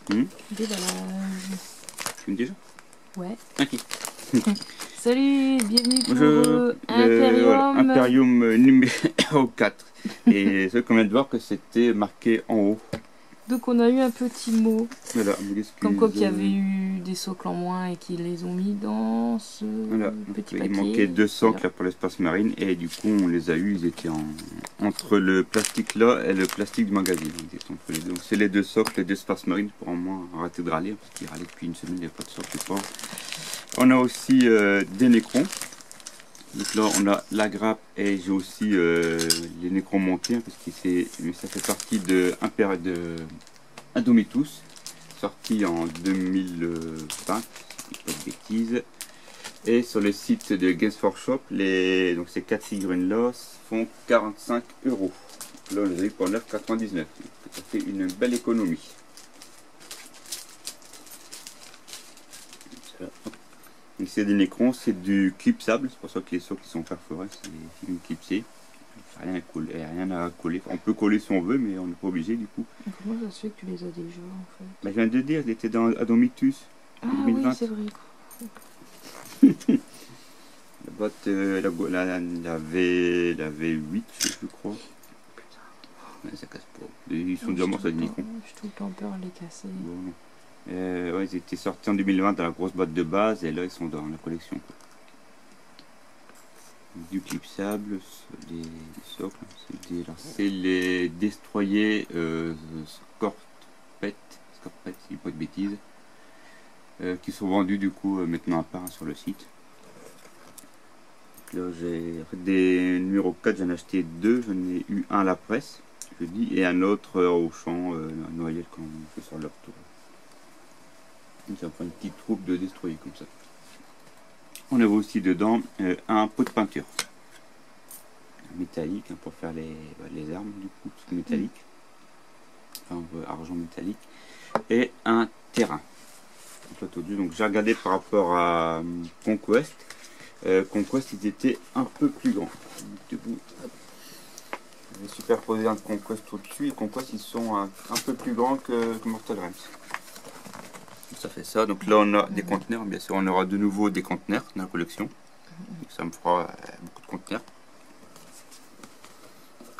Déballage. Tu filmes déjà? Ouais. Ok. Salut, bienvenue pour Bonjour. Imperium. Imperium numéro 4. Et ce qu'on vient de voir que c'était marqué en haut. Donc on a eu un petit mot, Voilà, comme quoi qu'il y avait eu des socles en moins et qu'ils les ont mis dans ce voilà. petit Il paquet. manquait 2 socles là, pour l'espace marine et du coup on les a eu, ils étaient entre le plastique là et le plastique du magazine. Ils étaient entre les deux. Donc c'est les 2 socles d'espace marine pour au moins arrêter de râler parce qu'il râlait depuis une semaine, il n'y a pas de socle. Je crois. On a aussi des nécrons. Donc là on a la grappe et j'ai aussi les nécrons montés parce que ça fait partie de Indomitus, sorti en 2020, si je dis pas de bêtises. Et sur le site de Games Workshop, donc ces 4 figurines là font 45 €. Là on les a eu pour 9,99 €. Ça fait une belle économie. Donc c'est des nécrons, c'est du clipsable, c'est pour ça que les socles qui sont perforés, c'est des figurines clipsées. Rien à coller. On peut coller si on veut, mais on n'est pas obligé du coup. Comment ça se fait que tu les as déjà en fait? Bah, je viens de dire, il était dans Adomitus Ah 2020. oui, c'est vrai. La boîte, la V8, je crois. Ouais, ça casse pas. Ils sont déjà morts, ça dit Nikon. J'ai tout le temps peur de les casser. Bon. Ouais, ils étaient sortis en 2020 dans la grosse boîte de base et là ils sont dans la collection. Du clipsable, des socles, c'est les destroyers Scorpet, si je dis pas de bêtises, qui sont vendus du coup maintenant à part sur le site. Là j'ai des numéro 4, j'en ai acheté 2, j'en ai eu un à la presse, je dis, et un autre au champ à Noël quand on fait sur leur tour. Donc ça prend une petite troupe de destroyers comme ça. On avait aussi dedans un pot de peinture métallique pour faire les armes du coup, tout métallique, enfin argent métallique, et un terrain. Donc j'ai regardé par rapport à Conquest. Conquest ils étaient un peu plus grands. Du coup, je vais superposer un Conquest au-dessus et Conquest ils sont un peu plus grands que Mortal Realms. Ça fait ça. Donc là on a des conteneurs, bien sûr on aura de nouveau des conteneurs dans la collection. Donc ça me fera beaucoup de conteneurs.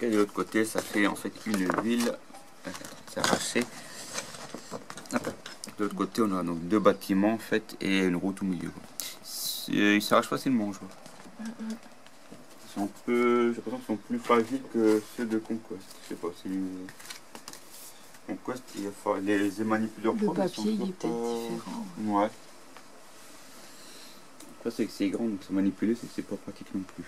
Et de l'autre côté ça fait en fait une ville. C'est arraché. De l'autre côté on a donc 2 bâtiments en fait et une route au milieu. Ils s'arrachent facilement je vois. Ils sont un peu, j'ai l'impression qu'ils sont plus fragiles que ceux de Conquest. Je sais pas si Conquest il faut les manipuler. Le papier il est peut-être différent. Ouais. Ça c'est que c'est grand donc c'est manipulé, c'est que c'est pas pratique non plus.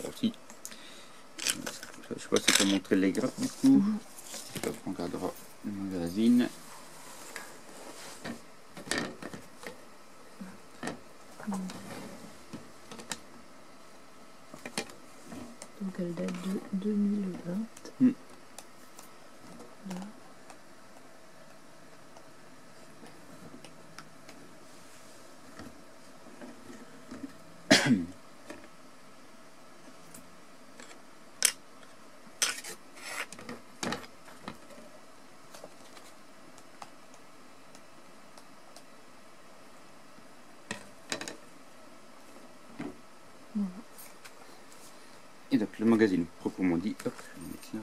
Aussi. Je sais pas si tu as montré les grappes du coup. On regardera le magazine. Donc elle date de 2020. Là. Et donc le magazine proprement dit, hop, je vais mettre là.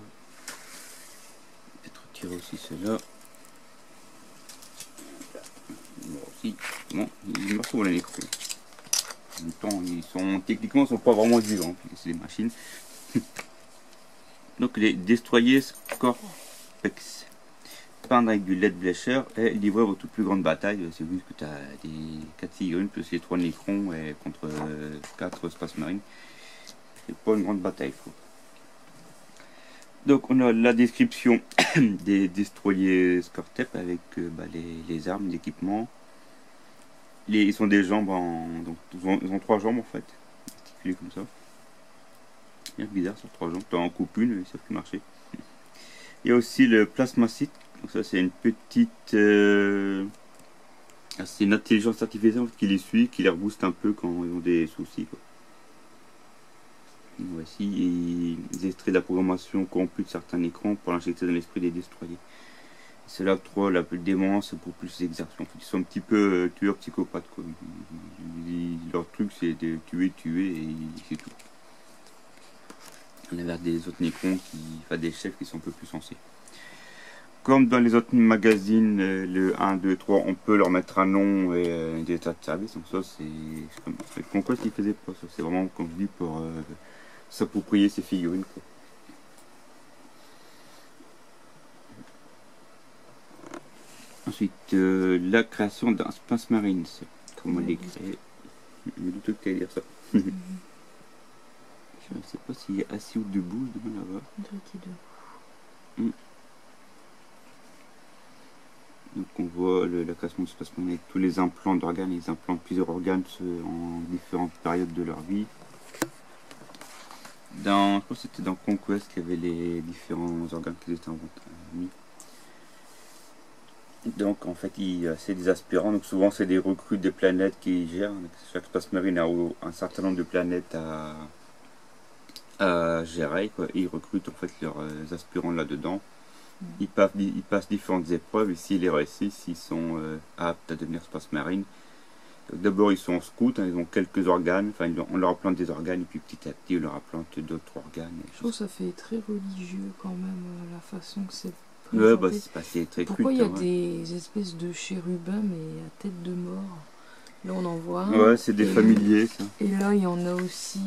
Peut-être retirer aussi cela. Bon, aussi, bon, il marche pour les nécros. En même temps, techniquement, ils sont pas vraiment vivants, c'est des machines. Donc les destroyers Scorpex, peindre avec du LED Blecher et livrer votre plus grande bataille. C'est juste que tu as des 4 figurines plus les 3 nécrons et contre 4 space marines. C'est pas une grande bataille, quoi. Donc on a la description des destroyers Scorpep avec les armes, l'équipement. Ils sont des jambes donc ils ont 3 jambes en fait, articulées comme ça. C'est bizarre sur 3 jambes, tu en coupes une, ils savent plus marcher. Il y a aussi le plasmacite, donc ça c'est une petite, c'est une intelligence artificielle qui les suit, qui les rebooste un peu quand ils ont des soucis, quoi. Voici, ils extraient de la programmation corrompue de certains écrans pour l'injecter dans l'esprit des destroyers. C'est là que trois la plus démence pour plus s'exercer. En fait, ils sont un petit peu tueurs psychopathes, quoi. Leur truc c'est de tuer et c'est tout. On a vers des autres Necrons des chefs qui sont un peu plus sensés. Comme dans les autres magazines, le 1, 2, 3, on peut leur mettre un nom et des états de service. Donc ça, c'est Conquest qui faisait pas ça. C'est vraiment, comme je dis, pour s'approprier ces figurines, quoi. Ensuite, la création d'un Space Marines. Comment les créer? Je me doute que tu allais dire ça. Je ne sais pas s'il est assis ou debout, je demande là-bas. Donc on voit la création de Space Marines avec tous les implants d'organes. Ils implantent plusieurs organes en différentes périodes de leur vie. Je pense que c'était dans Conquest qu'il y avait les différents organes qui étaient inventés. Donc en fait c'est des aspirants, donc souvent c'est des recrues des planètes qui gèrent. Donc, chaque Space Marine a un certain nombre de planètes à gérer, quoi. Et ils recrutent en fait leurs aspirants là-dedans. Ils passent différentes épreuves et s'ils les réussissent, ils sont aptes à devenir Space Marine. D'abord ils sont scouts, hein, ils ont quelques organes, enfin on leur implante des organes et puis petit à petit on leur implante d'autres organes. Je trouve que ça fait très religieux quand même, la façon que c'est. Ouais, bah c'est très Pourquoi culte. Il y a des espèces de chérubins mais à tête de mort? Là on en voit un. Ouais, c'est des familiers ça. Et là il y en a aussi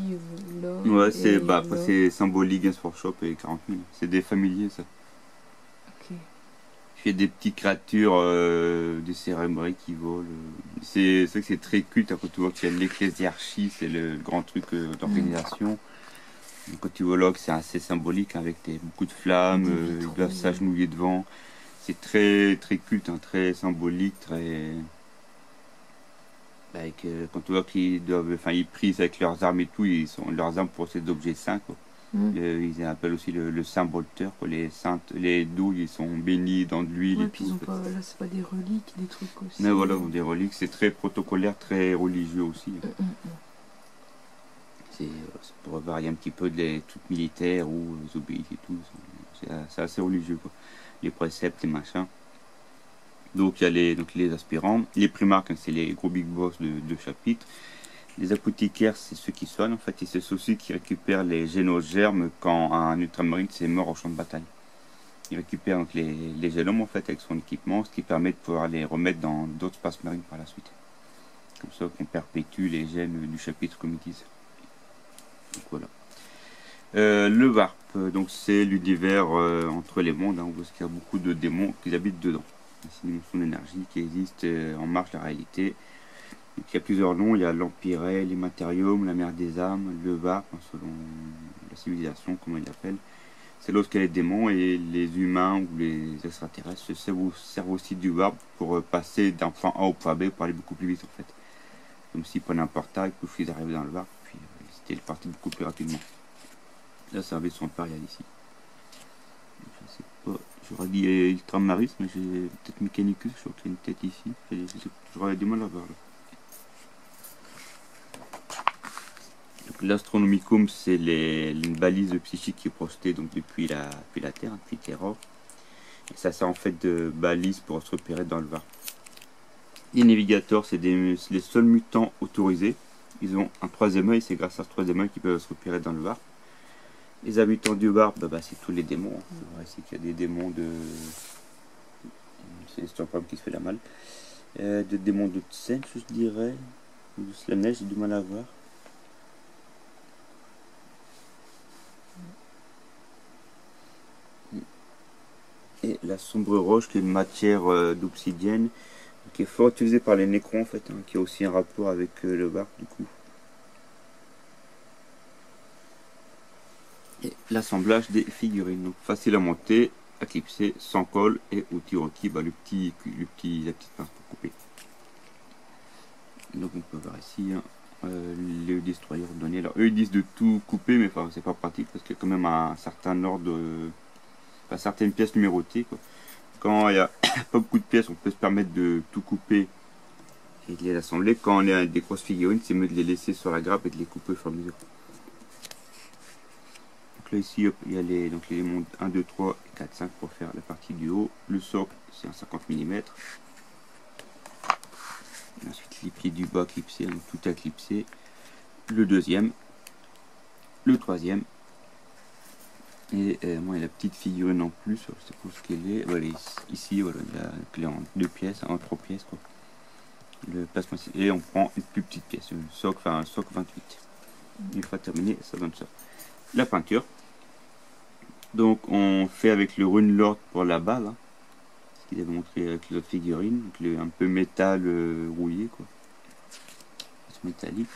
là. Ouais, c'est symbolique Games Workshop et 40 000. C'est des familiers ça. Ok. Il y a des petites créatures, des cérémonies qui volent. C'est vrai que c'est très culte hein, quand tu vois qu'il y a l'ecclésiarchie, c'est le grand truc d'organisation. Quand tu vois là que c'est assez symbolique avec beaucoup de flammes, ils doivent s'agenouiller devant. C'est très très culte, hein, très symbolique, très. Avec, quand tu vois qu'ils ils prient avec leurs armes et tout, leurs armes pour ces objets saints, quoi. Ils appellent aussi le saint-bolteur, les douilles ils sont bénis dans de l'huile et tout. Là c'est pas des reliques, des trucs aussi. Mais voilà, des reliques, c'est très protocolaire, très religieux aussi. C'est pour varier un petit peu des trucs militaires ou les obéis et tout. C'est assez religieux, quoi. Les préceptes, les machins. Donc il y a les aspirants. Les primarques, hein, c'est les gros big boss de chapitre. Les apothicaires, c'est ceux qui soignent en fait. Et c'est ceux qui récupèrent les génogermes quand un ultramarine s'est mort au champ de bataille. Il récupère donc les génomes en fait avec son équipement, ce qui permet de pouvoir les remettre dans d'autres space marines par la suite. Comme ça qu'on perpétue les gènes du chapitre comme ils disent. Donc voilà. Le Warp, donc c'est l'univers entre les mondes, hein, où il y a beaucoup de démons qui habitent dedans. C'est une dimension d'énergie qui existe en marge de la réalité. Donc, il y a plusieurs noms, il y a l'Empyrée, l'Immaterium, la mer des âmes, le Warp, hein, selon la civilisation, comment ils l'appellent. C'est lorsque les démons et les humains ou les extraterrestres se servent aussi du Warp pour passer d'un point A au point B pour aller beaucoup plus vite en fait. Comme s'ils prenaient un portail, puis ils arrivaient dans le Warp, puis c'était parti beaucoup plus rapidement. Là, c'est un vaisseau impérial ici. Je sais pas, j'aurais dit Ultramaris, mais j'ai peut-être Mechanicus, je crois qu'il y a une tête ici. J'aurais du mal à voir là. L'Astronomicum, c'est une balise psychique qui est projetée donc, depuis la Terre, depuis Terra. Et ça sert en fait de balise pour se repérer dans le Warp. Les navigateurs, c'est les seuls mutants autorisés. Ils ont un troisième œil, c'est grâce à ce troisième œil qu'ils peuvent se repérer dans le Warp. Les habitants du Warp, c'est tous les démons. C'est vrai qu'il y a des démons de. C'est un problème qui se fait la mal. Des démons de Tsen, je dirais. Ou de Slanesh, j'ai du mal à voir. Et la sombre roche, qui est une matière d'obsidienne, qui est fort utilisée par les Necrons en fait, hein, qui a aussi un rapport avec le Warp du coup. Et l'assemblage des figurines, donc facile à monter, à clipser, sans colle et outil requis, la petite pince pour couper. Donc on peut voir ici hein, les destroyers donnés. Alors eux ils disent de tout couper, mais enfin c'est pas pratique parce qu'il y a quand même un certain ordre, certaines pièces numérotées, quoi. Quand il n'y a pas beaucoup de pièces, on peut se permettre de tout couper et de les assembler. Quand on a des grosses figurines, c'est mieux de les laisser sur la grappe et de les couper au fur et à mesure. Donc là ici hop, il y a les éléments 1, 2, 3 et 4, 5 pour faire la partie du haut. Le socle c'est un 50 mm. Ensuite les pieds du bas clipsés, donc tout est clipsé. Le deuxième, le troisième. Et moi il y a la petite figurine en plus, je sais pas ce qu'elle est. Voilà, ici voilà, il y a une clé en 2 pièces, en 3 pièces quoi. Le placement et on prend une plus petite pièce, une socle, enfin un socle 28. Une fois terminé, ça donne ça. La peinture. Donc on fait avec le Rune Lord pour la balle, hein, ce qu'il avait montré avec les autres figurines, donc un peu métal rouillé quoi, métallique.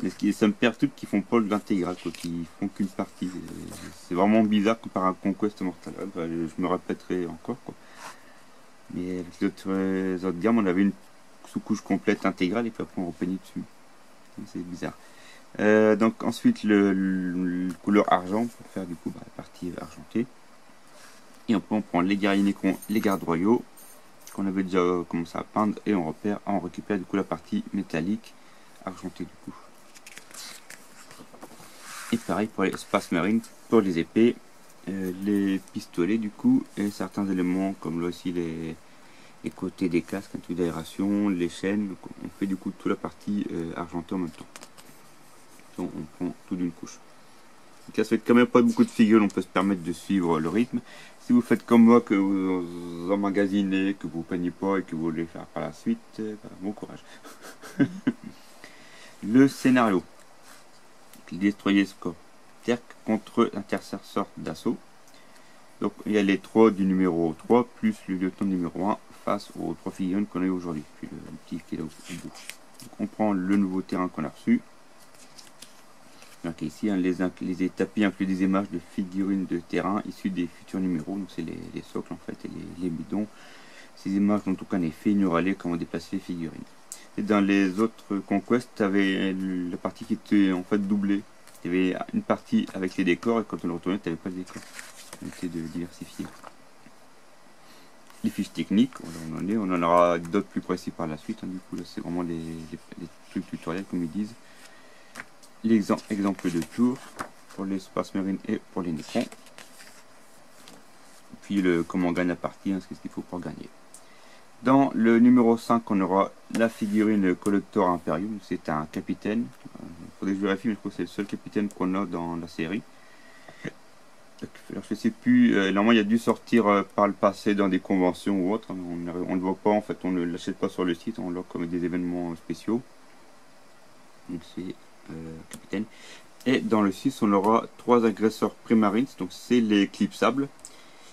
Mais ça me perd tout qui font pas l'intégral quoi, qui font qu'une partie. C'est vraiment bizarre comparé à Conquest Mortal. Enfin, je me répéterai encore quoi. Mais avec les autres gammes, on avait une sous-couche complète intégrale et puis après on repeignait dessus. C'est bizarre. Donc ensuite le couleur argent pour faire du coup la partie argentée. Et on prend les guerriers Necrons, les gardes royaux qu'on avait déjà commencé à peindre et on récupère du coup la partie métallique argentée du coup. Et pareil pour les Space Marines, pour les épées, les pistolets du coup et certains éléments comme là aussi les côtés des casques, un truc d'aération, les chaînes. Donc on fait du coup toute la partie argentée en même temps. Donc on prend tout d'une couche. Donc là, ça fait quand même pas beaucoup de figures, on peut se permettre de suivre le rythme. Si vous faites comme moi, que vous emmagasinez, que vous peignez pas et que vous voulez faire par la suite, bon courage. Le scénario. Le destroyer Scorterk contre l'intercesseur d'assaut. Donc il y a les 3 du numéro 3 plus le lieutenant numéro 1 face aux 3 figurines qu'on a eu aujourd'hui. Puis le petit qui est là au bout. Donc on prend le nouveau terrain qu'on a reçu. Donc ici, hein, les tapis incluent des images de figurines de terrain issues des futurs numéros. Donc c'est les socles en fait et les bidons. Ces images n'ont aucun effet, ignorez-les comment déplacer les figurines. Et dans les autres conquests, tu avais la partie qui était en fait doublée. Il y avait une partie avec les décors et quand on le retournait, tu n'avais pas de décors. On essaie de diversifier. Les fiches techniques, on en aura d'autres plus précis par la suite. Hein, du coup, là, c'est vraiment les trucs tutoriels comme ils disent. L'exemple de tour pour les Space Marines et pour les Necrons. Puis comment on gagne la partie, hein, ce qu'il faut pour gagner. Dans le numéro 5, on aura la figurine Collector Imperium. C'est un capitaine. Il faudrait que je vérifie, mais je crois que c'est le seul capitaine qu'on a dans la série. Alors, je sais plus, normalement il a dû sortir par le passé dans des conventions ou autres. On ne le voit pas, en fait, on ne l'achète pas sur le site, on l'a comme des événements spéciaux. Donc c'est capitaine. Et dans le 6, on aura 3 agresseurs Primarines, donc c'est les clipsables.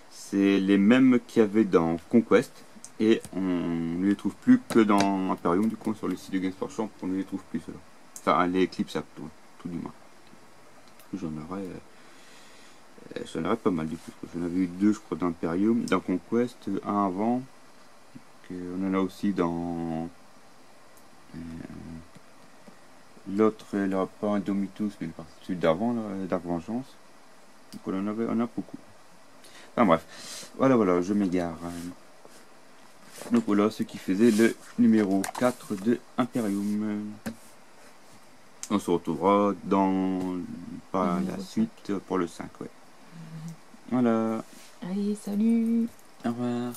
C'est les mêmes qu'il y avait dans Conquest. Et on ne les trouve plus que dans Imperium, du coup sur le site de Games Workshop, on ne les trouve plus ceux-là. Enfin les clipsables, tout du moins. J'en aurais pas mal du coup. J'en avais eu 2 je crois dans Imperium, dans Conquest, un avant. On en a aussi dans l'autre, pas Indomitus, mais celui d'avant, Dark Vengeance. Donc on a beaucoup. Enfin bref, voilà, je m'égare. Donc voilà ce qui faisait le numéro 4 de Imperium. On se retrouvera par la suite pour le 5. Ouais. Voilà. Allez, salut! Au revoir.